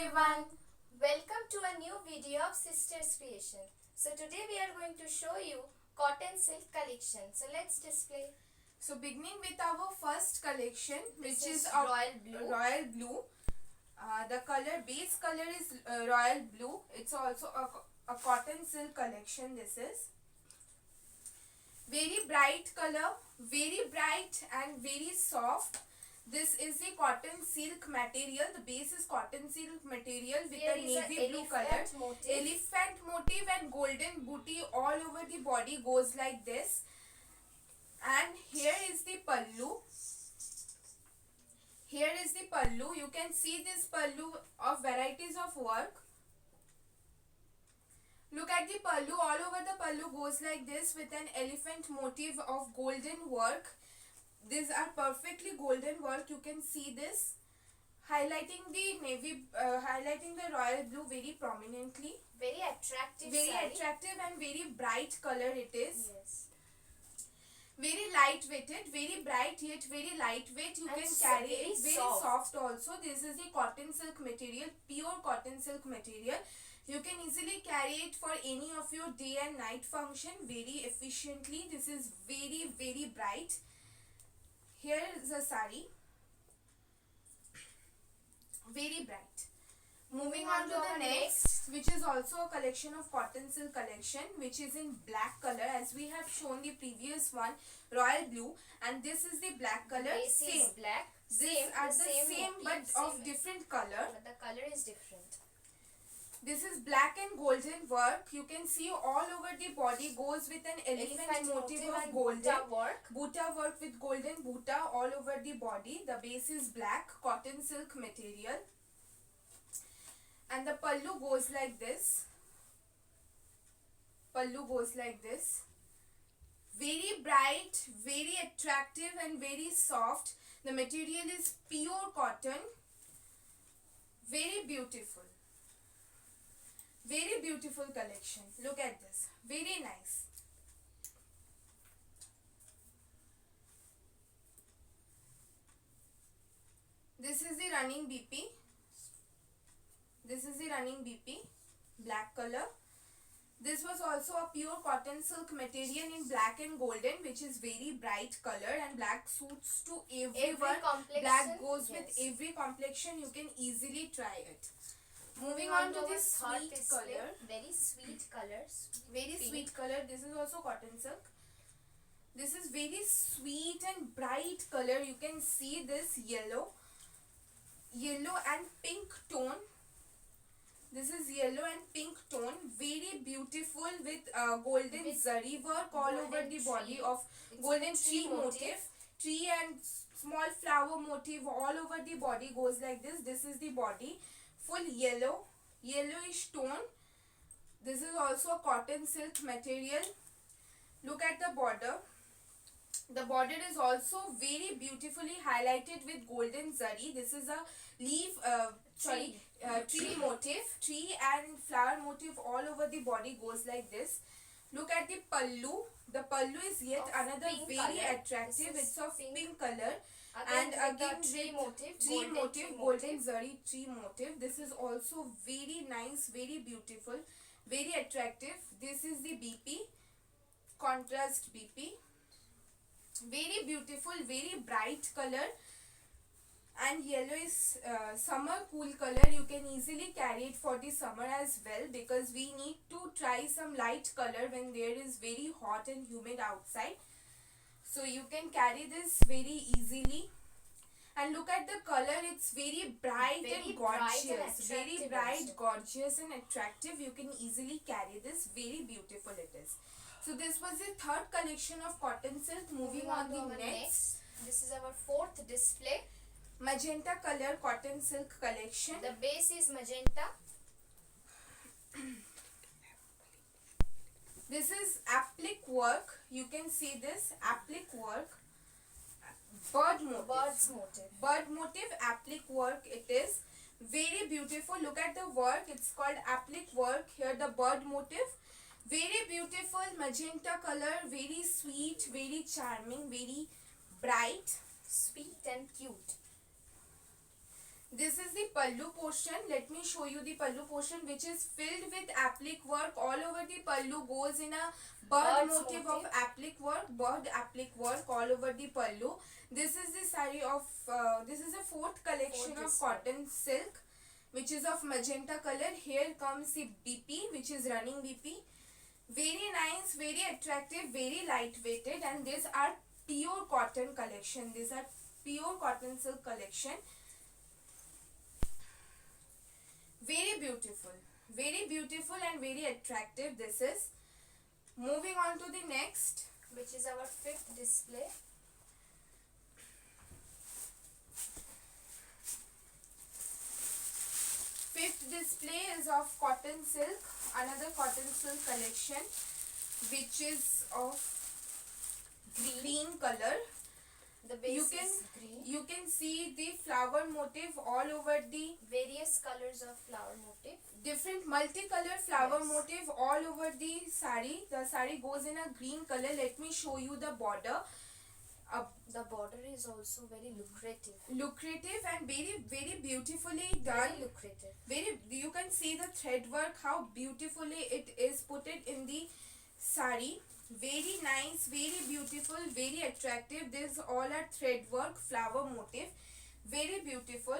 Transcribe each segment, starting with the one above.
everyone, welcome to a new video of Sisters Creation. So today we are going to show you cotton silk collection. So let's display. So beginning with our first collection, This which is is a royal blue. royal blue. The base color is royal blue. It's also a cotton silk collection. This is very bright color, very bright and very soft. This is the cotton silk material. The base is cotton silk material with Here a is navy blue color. motif. Elephant motif and golden booty all over the body goes like this. And here is the pallu. Here is the pallu. You can see this pallu of varieties of work. Look at the pallu. All over the pallu goes like this with an elephant motif of golden work. These are perfectly golden work. You can see this highlighting the royal blue very prominently. Very attractive. Very saree. attractive and very bright color it is. Yes. Very lightweighted, very bright yet very lightweight. You And can so carry very it. Very soft also. This is the cotton silk material, pure cotton silk material. You can easily carry it for any of your day and night function very efficiently. This is very bright. Here is a saree. Very bright. Moving on to the next, which is also a collection of cotton silk collection, which is in black color as we have shown the previous one, royal blue, and this is the black color. Base Same. is black. These are the same motif, but same of different color. But the color is different. This is black and golden work. You can see all over the body goes with an elephant motif of golden. Butta work with golden butta all over the body. The base is black cotton silk material. And the pallu goes like this. Pallu goes like this. Very bright, very attractive and very soft. The material is pure cotton. Very beautiful. Very beautiful collection. Look at this. Very nice. This is the running BP. This is the running BP. Black color. This was also a pure cotton silk material in black and golden, which is very bright color, and black suits to everyone. Black goes with every complexion. You can easily try it. Moving on to this sweet color. Very sweet colors. Very sweet color. This is also cotton silk. This is very sweet and bright color. You can see this yellow and pink tone. This is yellow and pink tone. Very beautiful with golden zari work all over the body of golden tree motif. Tree and small flower motif all over the body goes like this. This is the body. Full yellowish tone. This is also a cotton silk material. Look at the border. The border is also very beautifully highlighted with golden zari. This is a leaf, tree motif. Tree and flower motif all over the body goes like this. Look at the pallu. The pallu is yet another very attractive. It's of pink color. And again tree motif, golden zari tree motif. This is also very nice, very beautiful, very attractive. This is the BP, contrast BP. Very beautiful, very bright color, and yellow is summer cool color. You can easily carry it for the summer as well, because we need to try some light color when there is very hot and humid outside. So you can carry this very easily. And look at the color. It's very bright and gorgeous. Very bright, gorgeous and attractive. You can easily carry this. Very beautiful it is. So this was the third collection of cotton silk. Moving on to the next. This is our fourth display. Magenta color cotton silk collection. The base is magenta. This is applique work. You can see this applique work. Bird motif applique work it is. Very beautiful. Look at the work. It's called applique work. Here the bird motif. Very beautiful magenta color. Very sweet, very charming, very bright. Sweet and cute. This is the pallu portion. Let me show you the pallu portion, which is filled with applique work. All over the pallu goes in a bird motif of applique work all over the pallu. This is the saree of this is a fourth collection of cotton silk, which is of magenta color. Here comes the BP, which is running BP. Very nice, very attractive, very lightweighted, and these are pure cotton collection. These are pure cotton silk collection. Very beautiful and very attractive. This is. Moving on to the next, which is our fifth display. Fifth display is of cotton silk, another cotton silk collection, which is of green color. The base is green. You can see the flower motif all over the various colors of flower motif. Different multicolored flower motif all over the saree. The saree goes in a green color. Let me show you the border. The border is also very lucrative. Lucrative and very beautifully done. Very lucrative. You can see the thread work, how beautifully it is put it in the saree. Very nice, very beautiful, very attractive. These all are thread work, flower motif. Very beautiful,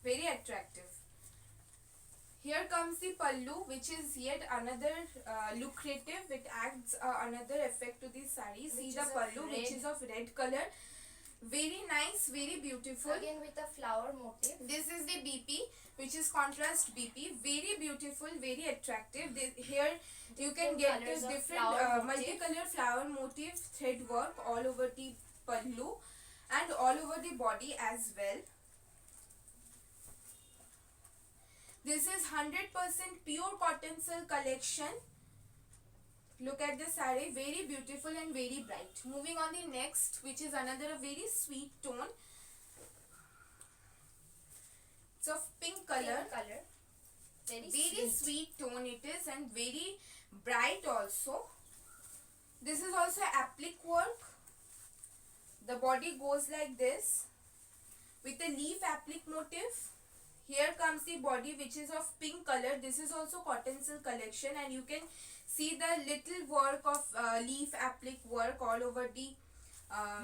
very attractive. Here comes the pallu, which is yet another lucrative. It adds another effect to the saree. See the pallu, which is of red color. Very nice, very beautiful. Again with a flower motif. This is the BP, which is contrast BP. Very beautiful, very attractive. Here you can get the different multicolored flower motif thread work all over the pallu and all over the body as well. This is 100% pure cotton silk collection. Look at the saree, very beautiful and very bright. Moving on the next, which is another very sweet tone. It's of pink color. Very sweet tone it is and very bright also. This is also applique work. The body goes like this with a leaf applique motif. Here comes the body, which is of pink color. This is also cotton silk collection, and you can see the little work of leaf applique work all over the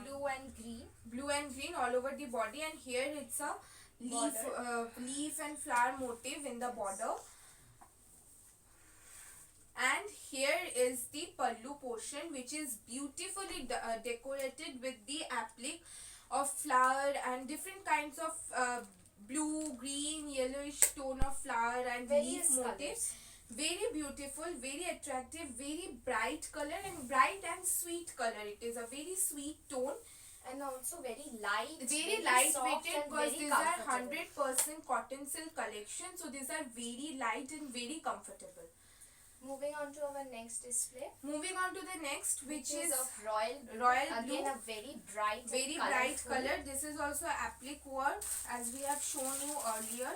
blue and green all over the body, and here it's a leaf and flower motif in the border. And here is the pallu portion, which is beautifully decorated with the applique of flower and different kinds of blue, green, yellowish tone of flower and leaf motifs. Very beautiful, very attractive, very bright color and bright and sweet color. It is a very sweet tone and also very light. Very lightweighted because these are 100% cotton silk collection. So these are very light and very comfortable. Moving on to our next display. Moving on to the next, which is of royal blue. Again a very bright color. This is also applique work as we have shown you earlier.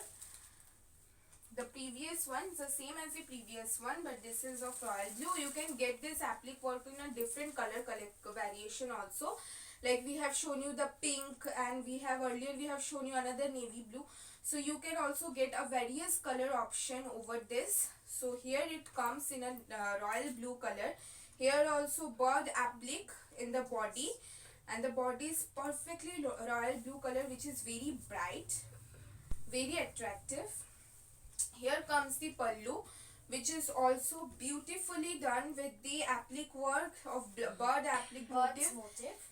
The previous one is the same as the previous one, but this is of royal blue. You can get this applique work in a different color variation also. Like we have shown you the pink, and we have shown you another navy blue. So you can also get a various color option over this. So here it comes in a royal blue color. Here also bird applique in the body, and the body is perfectly royal blue color, which is very bright, very attractive. Here comes the pallu, which is also beautifully done with the applique work of bird applique motif.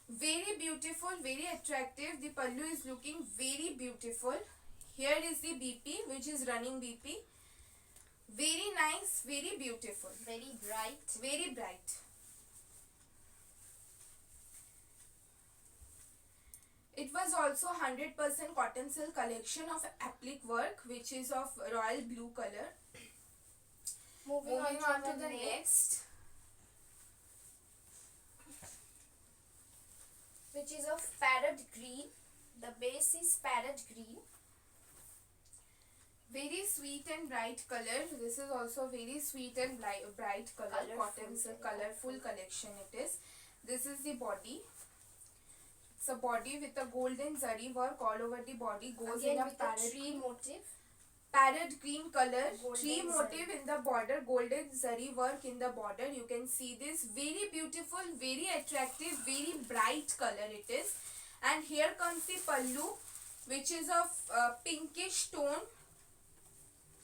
Very beautiful, very attractive. The pallu is looking very beautiful. Here is the BP, which is running BP. Very nice, very beautiful. Very bright. Very bright. It was also 100% cotton silk collection of applique work, which is of royal blue color. Moving on to the next, which is of parrot green. The base is parrot green. Very sweet and bright color. This is also very sweet and bright color. Cotton silk colorful collection it is. This is the body. So body with a golden zari work all over the body, goes Again in a with a tree motif. parrot green color, Golden tree zari. motif in the border, golden zari work in the border. You can see this, very beautiful, very attractive, very bright color it is. And here comes the pallu, which is of pinkish tone,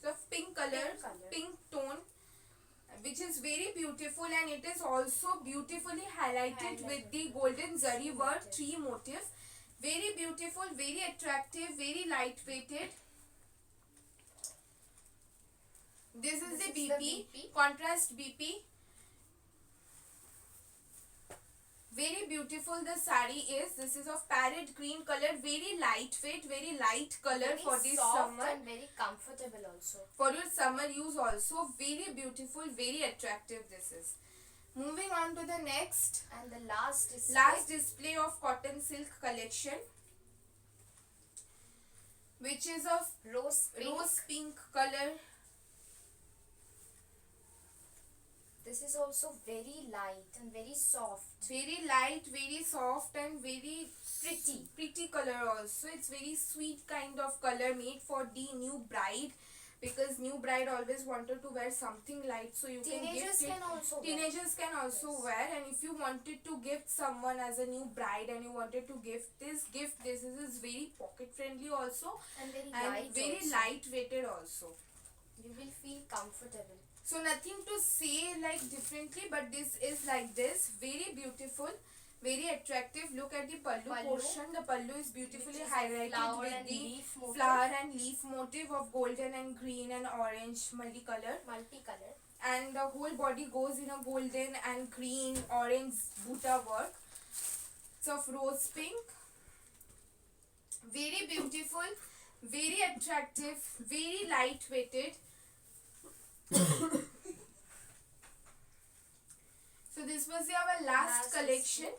so pink color, pink tone, which is very beautiful, and it is also beautifully highlighted with the golden zari work tree motif. Very beautiful, very attractive, very lightweighted. This is the BP, contrast BP. Very beautiful the sari is. This is of parrot green color, very lightweight, very light color Very for this soft summer. and very comfortable also. For your summer use also, very beautiful, very attractive this is. Moving on to the next. And the last display. Last display of cotton silk collection, which is of Rose pink. color. This is also very light and very soft. Very light, very soft, and very Pretty. color also. It's very sweet kind of color, made for the new bride, because new bride always wanted to wear something light, so you can Teenagers gift it. can also wear. Teenagers can also Yes. wear, and if you wanted to gift someone as a new bride and you wanted to gift this. This is very pocket friendly also, And very and light very also. lightweighted also. You will feel comfortable. So nothing to say like differently, but this is like this. Very beautiful, very attractive. Look at the pallu portion. The pallu is beautifully Which is highlighted flower with and the leaf motif. flower and leaf motif of golden and green and orange multicolor. Multicolor. And the whole body goes in a golden and green orange buta work. It's of rose pink. Very beautiful, very attractive, very lightweighted. So this was our last collection.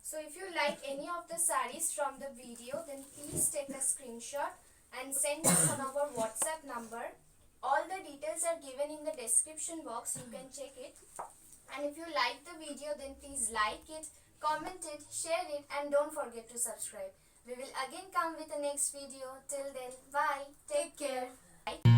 So if you like any of the sarees from the video, then please take a screenshot and send us on our WhatsApp number. All the details are given in the description box. You can check it. And if you like the video, then please like it, comment it, share it, and don't forget to subscribe. We will again come with the next video. Till then, bye. Take care. Bye.